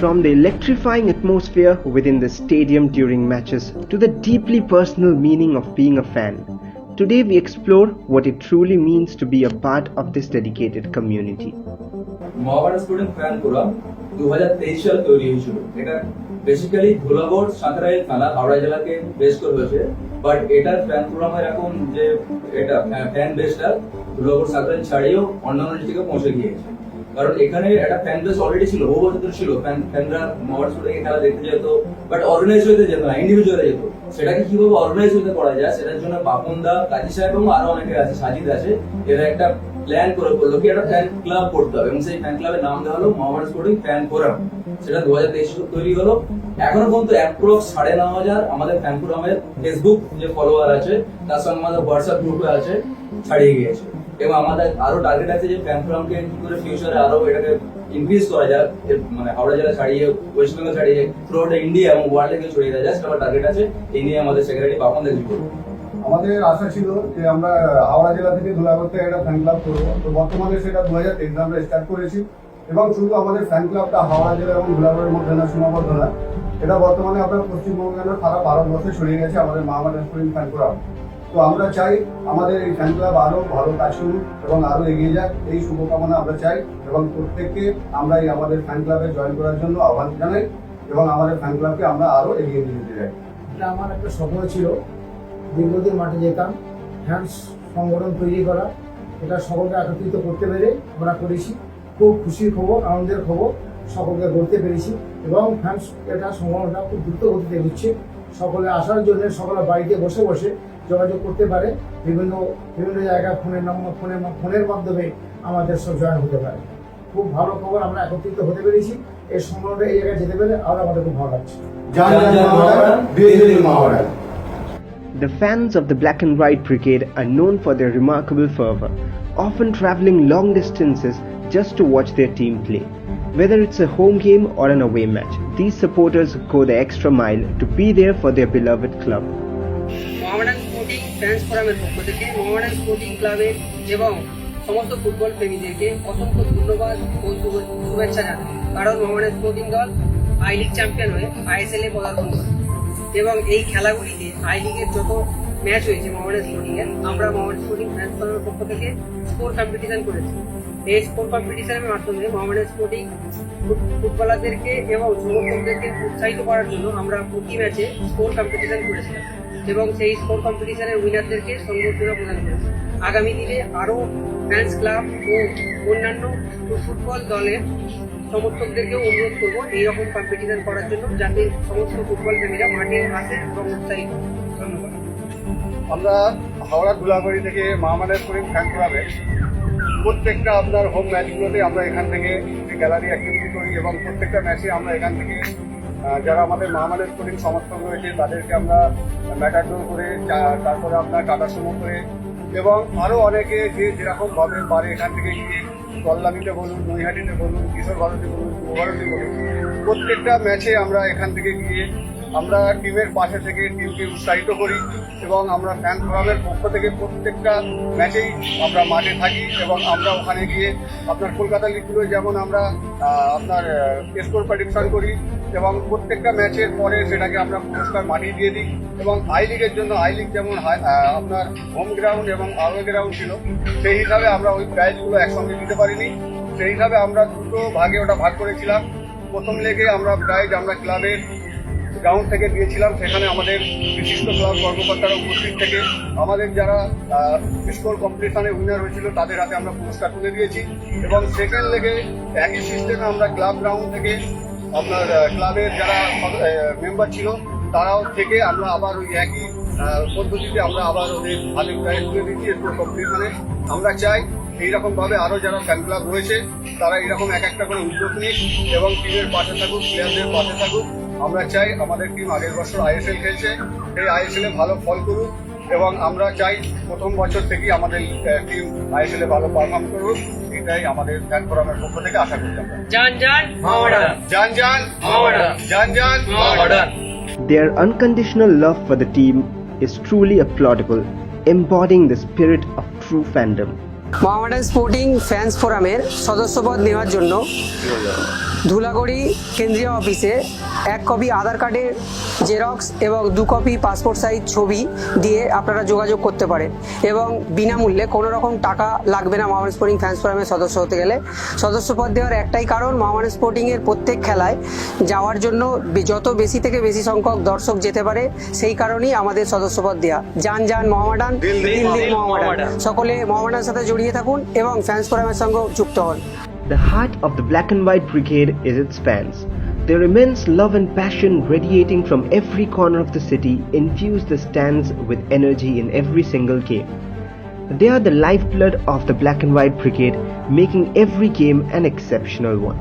From the electrifying atmosphere within the stadium during matches to the deeply personal meaning of being a fan, today we explore what it truly means to be a part of this dedicated community. Mahabada student fan forum 2023 সালে তৈরি হয়েছিল। এটা basically Dhulagarh সাঁতরাইল থানা হাওড়া জেলাকে base করে হয়েছে, but এটার fan ফোরামের এখন যে এটা ফ্যান বেসটা ধুলাগড় সাঁতরাইল ছাড়িয়েও অন্যান্য ডিস্ট্রিক্টে পৌঁছে গিয়েছে। কারণ এখানে একটা ফ্যান বেস অলরেডি ছিল, বহু বছর ধরে ছিল। ফ্যানরা মহাবাডা স্টুডেন্ট খেলা দেখতে যেত, বাট অর্গানাইজ হতে যেত না, ইন্ডিভিজুয়ালে যেত। সেটাকে কিভাবে অর্গানাইজ হতে করা যায় সেটার জন্য বাপনদা, কাজী সাহেব এবং আরো অনেকে আছে, সাজিদ আছে, এরা একটা প্ল্যান করে বললো কি একটা ফ্যান ক্লাব করতে হবে, এবং সেই ফ্যান ক্লাবের নাম দেওয়া হলো মহাবাডা স্পোর্টিং ফ্যান ফোরাম। সেটা 2023 তৈরি হলো। এখনো পর্যন্ত অ্যাপ্রক্স 9,500 আমাদের ফ্যান ফোরামের ফেসবুক যে ফলোয়ার আছে, তার সঙ্গে আমাদের হোয়াটসঅ্যাপ গ্রুপে আছে, ছাড়িয়ে গিয়েছে। এবং আমাদের আরো টার্গেট আছে যে ফ্যান ফোরামকে কি করে ফিউচারে আরো এটাকে ইনক্রিজ করা যায়, মানে হাওড়া জেলা ছাড়িয়ে, ওয়েস্ট বেঙ্গল ছাড়িয়ে থ্রু আউট ইন্ডিয়া এবং ওয়ার্ল্ডে ছড়িয়ে দেওয়া যায়, সেটা আমার টার্গেট আছে। এই নিয়ে আমাদের সেক্রেটারি বাপন দেখি করবো। আমাদের আশা ছিল যে আমরা হাওড়া জেলা থেকে ধুলাগড়তে একটা ফ্যান ক্লাব করবো। তো বর্তমানে সেটা 2023 আমরা স্টার্ট করেছি, এবং শুধু আমাদের ফ্যান ক্লাবটা হাওড়া জেলা এবং ধুলাগড়ের মধ্যে না সীমাবদ্ধ না, এটা বর্তমানে আপনার পশ্চিমবঙ্গের সারা ভারতবর্ষে ছড়িয়ে গেছে আমাদের মহাবাডা স্পোর্টিং ফ্যান ক্লাব। তো আমরা চাই আমাদের এই ফ্যান ক্লাব আরো ভালো কাজ করুক এবং আরো এগিয়ে যাক, এই শুভকামনা আমরা চাই। এবং প্রত্যেককে আমরা এই আমাদের ফ্যান ক্লাবে জয়েন করার জন্য আহ্বান জানাই, এবং আমাদের ফ্যান ক্লাবকে আমরা আরো এগিয়ে নিয়ে যেতে চাই। এটা আমার একটা স্বপ্ন ছিল, দীর্ঘদিন মাঠে যেতাম, ফ্যান্স সংগঠন তৈরি করা, এটা সকলকে একত্রিত করতে পেরে আমরা করেছি। খুব খুশির খবর, আনন্দের খবর, সকলকে করতে পেরেছি। এবং ফ্যান্স এটা সংগঠনটা খুব দ্রুত গতিতে হচ্ছে। সকলে আসার জন্য সকলে বাড়িতে বসে বসে যোগাযোগ করতে পারে, বিভিন্ন জায়গায় ফোনের মাধ্যমে আমাদের সব জয়েন হতে পারে। খুব ভালো খবর, আমরা একত্রিত হতে পেরেছি। এই সংগঠনটা এই জায়গায় যেতে পেরে আরো আমাদের খুব ভালো লাগছে। The fans of the Black and White Brigade are known for their remarkable fervor, often traveling long distances just to watch their team play. Whether it's a home game or an away match, these supporters go the extra mile to be there for their beloved club. Mahabada sporting fans ফোরামের পক্ষ থেকে মহাবাডা sporting ক্লাবের এবং সমস্ত football প্রেমীদেরকে অসংখ্য ধন্যবাদ ও শুভেচ্ছা জানাই। কারণ মহাবাডা স্পোর্টিং দল আই লিগ চ্যাম্পিয়ন হয়ে আইএসএল এ পদার্পণ করে, এবং এই খেলাগুলিতে আই লিগের যত ম্যাচ হয়েছে মহাবাডা স্পোর্টিং এর, আমরা মহাবাডা স্পোর্টিং ফ্যান্স ফোরামের পক্ষ থেকে স্কোর কম্পিটিশন করেছি। এই স্কোর কম্পিটিশনের মাধ্যমে মহাবাডা স্পোর্টিং ফুটবলারদেরকে এবং সমর্থকদেরকে উৎসাহিত করার জন্য আমরা প্রতি ম্যাচে স্কোর কম্পিটিশন করেছিলাম, এবং সেই স্কোর কম্পিটিশনের উইনারদেরকে সংবর্ধনা প্রদান করেছি। আগামী দিনে আরও ফ্যান্স ক্লাব ও অন্যান্য ফুটবল দলের সমর্থকদেরকেও অনুরোধ করবো এইরকম কম্পিটিশন করার জন্য, যাতে সমস্ত ফুটবল প্রেমীরা মাঠে আসে এবং উৎসাহিত। ধন্যবাদ। আমরা হাওড়া ধুলাগড়ি থেকে মহাবাডা স্পোর্টিং ফ্যান ক্লাবে প্রত্যেকটা আপনার হোম ম্যাচগুলোতে আমরা এখান থেকে গ্যালারি অ্যাক্টিভিটি করি, এবং প্রত্যেকটা ম্যাচে আমরা এখান থেকে যারা আমাদের মহাবাডা স্পোর্টিং সমর্থক রয়েছে তাদেরকে আমরা ম্যাটাডোর করে, তারপরে আপনার টাটা সুমো করে, এবং আরও অনেকে যে যেরকমভাবে পারে এখান থেকে গিয়ে কল্যাণীতে বলুন, নৈহাটিতে বলুন, কিশোর ভারতী বলুন, যুবভারতী বলুন, প্রত্যেকটা ম্যাচে আমরা এখান থেকে গিয়ে আমরা টিমের পাশে থেকে টিমকে উৎসাহিত করি। এবং আমরা ফ্যান ফোরামের পক্ষ থেকে প্রত্যেকটা ম্যাচেই আমরা মাঠে থাকি, এবং আমরা ওখানে গিয়ে আপনার কলকাতা লিগগুলো যেমন আমরা আপনার স্কোর প্রেডিকশন করি, এবং প্রত্যেকটা ম্যাচের পরে সেটাকে আমরা পুরস্কার মাটিয়ে দিয়ে দিই। এবং আই লিগের জন্য আই লিগ যেমন আপনার হোম গ্রাউন্ড এবং আওয়ে গ্রাউন্ড ছিল, সেই হিসাবে আমরা ওই প্রাইজগুলো একসঙ্গে দিতে পারিনি। সেই হিসাবে আমরা দুটো ভাগে ওটা ভাগ করেছিলাম। প্রথম লেগে আমরা প্রাইজ আমরা ক্লাবের গ্রাউন্ড থেকে দিয়েছিলাম, সেখানে আমাদের বিশিষ্ট ক্লাব কর্মকর্তারা উপস্থিত থেকে আমাদের যারা স্কোর কম্পিটিশনে উইনার হয়েছিল তাদের হাতে আমরা পুরস্কার তুলে দিয়েছি। এবং সেকেন্ড লেগে একই সিস্টেমে আমরা ক্লাব গ্রাউন্ড থেকে আপনার ক্লাবের যারা মেম্বার ছিল তারাও থেকে আমরা আবার ওই একই পদ্ধতিতে আমরা আবার ওদের হাতে প্রাইজ তুলে দিচ্ছি স্কোর কম্পিটিশনে। আমরা চাই এইরকমভাবে আরও যারা ফ্যান ক্লাব রয়েছে তারা এইরকম এক একটা করে উদ্যোগ নিক এবং টিমের পাশে থাকুক, প্লেয়ারদের পাশে থাকুক। আমরা চাই আমাদের টিম আগের বছর আইএসএল খেলছে, এই আইএসএল এ ভালো ফল করুক, এবং আমরা চাই প্রথম বছর থেকেই আমাদের টিম আইএসএল এ ভালো পারফর্ম করুক। এটাই আমাদের ফ্যান ফোরামের পক্ষ থেকে আশা করি। জান জান মহাবাডা, জান জান মহাবাডা, জান জান মহাবাডা। Their unconditional love for the team is truly applaudable, embodying the spirit of true fandom. Mohammedan sporting fans ফোরামের সদস্যপদ নেওয়ার জন্য ধুলাগড়ি কেন্দ্রীয় অফিসে 1 কপি আধার কার্ডের জেরক্স এবং 2 কপি পাসপোর্ট সাইজ ছবি দিয়ে আপনারা যোগাযোগ করতে পারেন এবং বিনামূল্যে কোনো রকম টাকা লাগবে না মোহামেডান স্পোর্টিং ফ্যান্স ফোরামের সদস্য হতে গেলে। সদস্যপদ দেওয়ার একটাই কারণ, মোহামেডান স্পোর্টিংয়ের প্রত্যেক খেলায় যাওয়ার জন্য যত বেশি থেকে বেশি সংখ্যক দর্শক যেতে পারে, সেই কারণেই আমাদের সদস্যপদ দেওয়া। যান মোহামেডান, দিল মোহামেডান। সকলে মোহামেডানের সাথে জড়িয়ে থাকুন এবং ফ্যান্স ফোরামের সঙ্গে যুক্ত হন। The heart of the Black and White Brigade is its fans. Their immense love and passion radiating from every corner of the city infuse the stands with energy in every single game. They are the lifeblood of the Black and White Brigade, making every game an exceptional one.